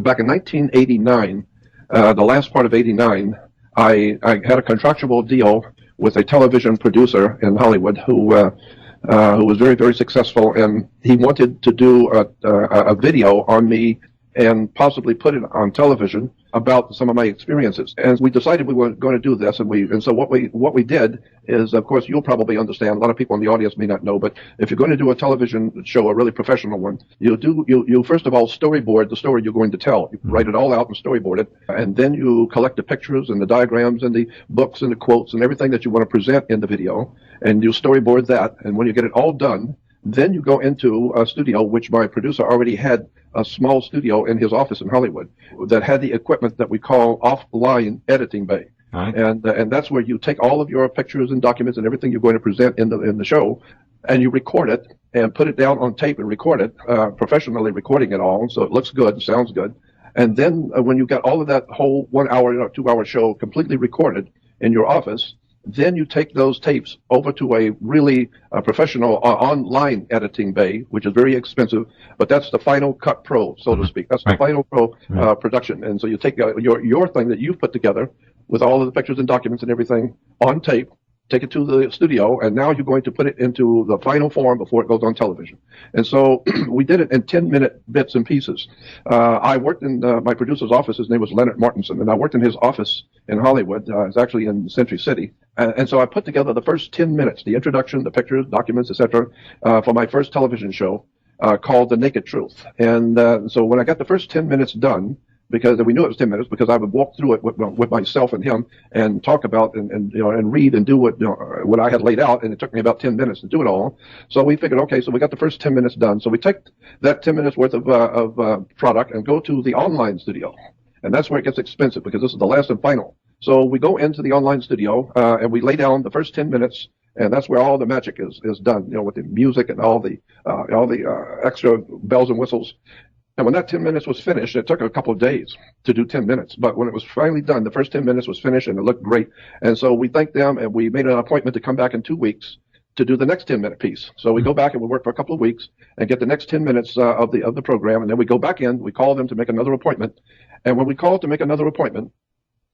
back in 1989, the last part of '89, I had a contractual deal with a television producer in Hollywood who was very, very successful, and he wanted to do a video on me and possibly put it on television about some of my experiences. And we decided we were going to do this, and so what we did is, of course, you'll probably understand. A lot of people in the audience may not know, but if you're going to do a television show, a really professional one, you first of all storyboard the story you're going to tell. You write it all out and storyboard it, and then you collect the pictures and the diagrams and the books and the quotes and everything that you want to present in the video, and you storyboard that. And when you get it all done, then you go into a studio, which my producer already had a small studio in his office in Hollywood that had the equipment that we call offline editing bay. Right. And that's where you take all of your pictures and documents and everything you're going to present in the show, and you record it and put it down on tape and record it, professionally recording it all, so it looks good, sounds good. And then when you got all of that whole 1 hour or 2 hour show completely recorded in your office, then you take those tapes over to a really professional online editing bay, which is very expensive, but that's the Final Cut Pro, so to speak. That's the Final Pro production. And so you take your thing that you've put together with all of the pictures and documents and everything on tape, take it to the studio, and now you're going to put it into the final form before it goes on television. And so we did it in 10-minute bits and pieces. I worked in my producer's office. His name was Leonard Martinson, and I worked in his office in Hollywood. It's actually in Century City. And so I put together the first 10 minutes, the introduction, the pictures, documents, etc., for my first television show called The Naked Truth. And so when I got the first 10 minutes done, because we knew it was 10 minutes, because I would walk through it with myself and him and talk about and read and do what I had laid out, and it took me about 10 minutes to do it all. So we figured, okay, so we got the first 10 minutes done. So we take that 10 minutes worth of product and go to the online studio, and that's where it gets expensive, because this is the last and final. So we go into the online studio and we lay down the first 10 minutes, and that's where all the magic is done, with the music and all the extra bells and whistles. And when that 10 minutes was finished, it took a couple of days to do 10 minutes. But when it was finally done, the first 10 minutes was finished and it looked great. And so we thanked them, and we made an appointment to come back in 2 weeks to do the next 10-minute piece. So we go back and we work for a couple of weeks and get the next 10 minutes of the program. And then we go back in, we call them to make another appointment. And when we call to make another appointment,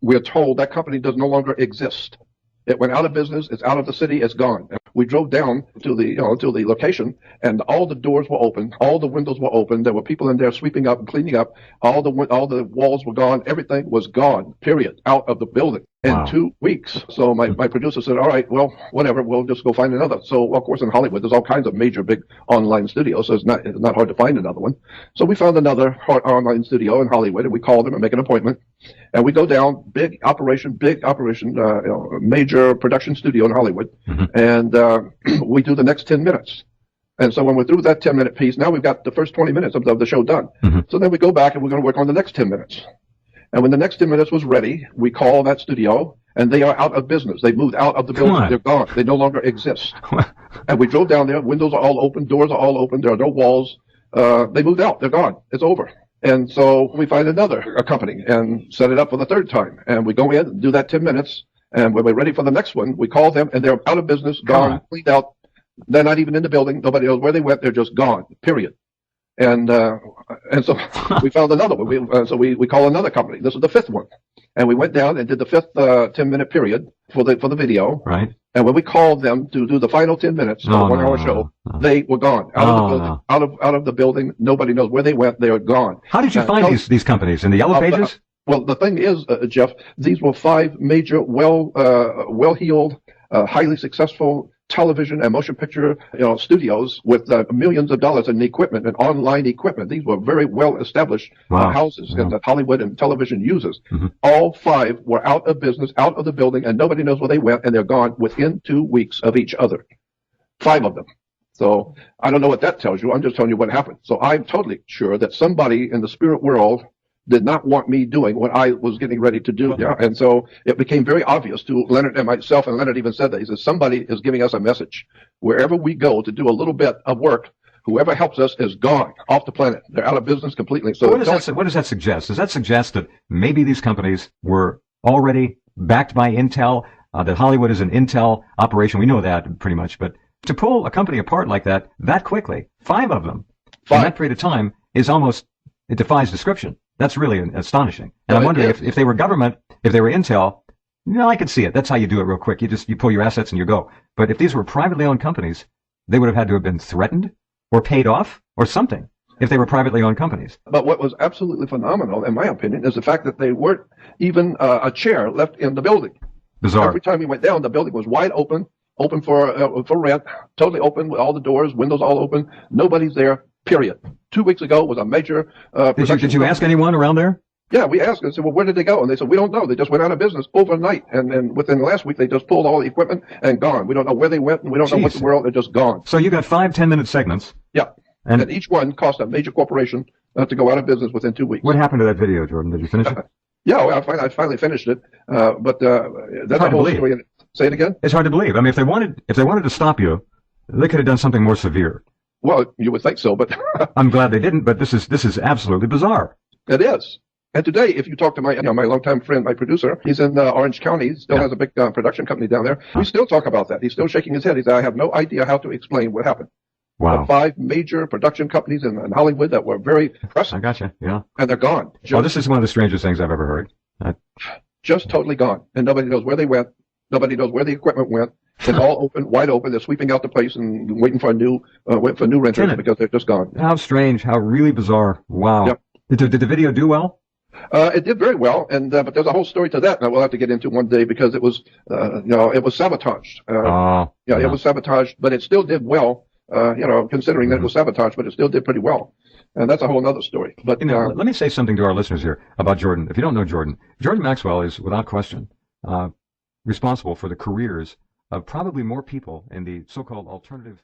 we are told that company does no longer exist. It went out of business. It's out of the city. It's gone. We drove down to the location, and all the doors were open, all the windows were open. There were people in there sweeping up and cleaning up. All the walls were gone. Everything was gone. Period. Out of the building in 2 weeks. So my producer said, "All right, well, whatever. We'll just go find another." So of course in Hollywood there's all kinds of major big online studios, so it's not hard to find another one. So we found another online studio in Hollywood, and we called them and make an appointment. And we go down, big operation, major production studio in Hollywood, and we do the next 10 minutes. And so when we're through that 10-minute piece, now we've got the first 20 minutes of the show done. So then we go back and we're going to work on the next 10 minutes. And when the next 10 minutes was ready, we call that studio, and they are out of business. They moved out of the building. They're gone. They no longer exist. And we drove down there. Windows are all open. Doors are all open. There are no walls. They moved out. They're gone. It's over. And so we find another company and set it up for the third time. And we go in and do that 10 minutes. And when we're ready for the next one, we call them, and they're out of business, gone, cleaned out. They're not even in the building. Nobody knows where they went. They're just gone, period. And so we found another one. So we call another company. This is the fifth one. And we went down and did the fifth 10-minute period for the video. Right. And when we called them to do the final 10 minutes of a 1 hour show, they were gone. Out of the building. Out of the building. Nobody knows where they went. They are gone. How did you find these companies? In the Yellow Pages? Well, the thing is, Jeff, these were 5 major, well-heeled, highly successful television and motion picture, studios with millions of dollars in equipment and online equipment. These were very well-established houses that Hollywood and television uses. All 5 were out of business, out of the building, and nobody knows where they went, and they're gone within 2 weeks of each other. 5 of them. So I don't know what that tells you. I'm just telling you what happened. So I'm totally sure that somebody in the spirit world did not want me doing what I was getting ready to do. Yeah. And so it became very obvious to Leonard and myself, and Leonard even said that. He says, somebody is giving us a message. Wherever we go to do a little bit of work, whoever helps us is gone, off the planet. They're out of business completely. So what does that suggest? Does that suggest that maybe these companies were already backed by Intel, that Hollywood is an Intel operation? We know that pretty much. But to pull a company apart like that quickly, 5 of them in that period of time, is almost, it defies description. That's really astonishing. And I'm Well, wondering it if they were government, if they were Intel, I could see it. That's how you do it real quick. You pull your assets and you go. But if these were privately owned companies, they would have had to have been threatened or paid off or something if they were privately owned companies. But what was absolutely phenomenal, in my opinion, is the fact that they weren't even a chair left in the building. Bizarre. Every time we went down, the building was wide open for rent, totally open with all the doors, windows all open. Nobody's there, period. 2 weeks ago was a major Did you ask anyone around there? Yeah, we asked and said, well, where did they go? And they said, we don't know. They just went out of business overnight. And then within the last week, they just pulled all the equipment and gone. We don't know where they went, and we don't know what the world. They're just gone. So you got 5 10-minute segments. Yeah. And each one cost a major corporation to go out of business within 2 weeks. What happened to that video, Jordan? Did you finish it? Yeah, well, I finally finished it. But that's a whole story. Say it again? It's hard to believe. I mean, if they wanted to stop you, they could have done something more severe. Well, you would think so, but I'm glad they didn't. But this is absolutely bizarre. It is. And today, if you talk to my longtime friend, my producer, he's in Orange County. He still has a big production company down there. We still talk about that. He's still shaking his head. He said, I have no idea how to explain what happened. Wow. 5 major production companies in Hollywood that were very impressive. I gotcha. Yeah. And they're gone. Well, this is one of the strangest things I've ever heard. Just totally gone. And nobody knows where they went. Nobody knows where the equipment went. It's all open, wide open. They're sweeping out the place and waiting for new renters because they're just gone. How strange. How really bizarre. Wow. Yep. Did the video do well? It did very well, and but there's a whole story to that that we'll have to get into one day because it was, it was sabotaged. It was sabotaged, but it still did well. Considering that it was sabotaged, but it still did pretty well, and that's a whole other story. But let me say something to our listeners here about Jordan. If you don't know Jordan Maxwell is without question responsible for the careers of probably more people in the so-called alternative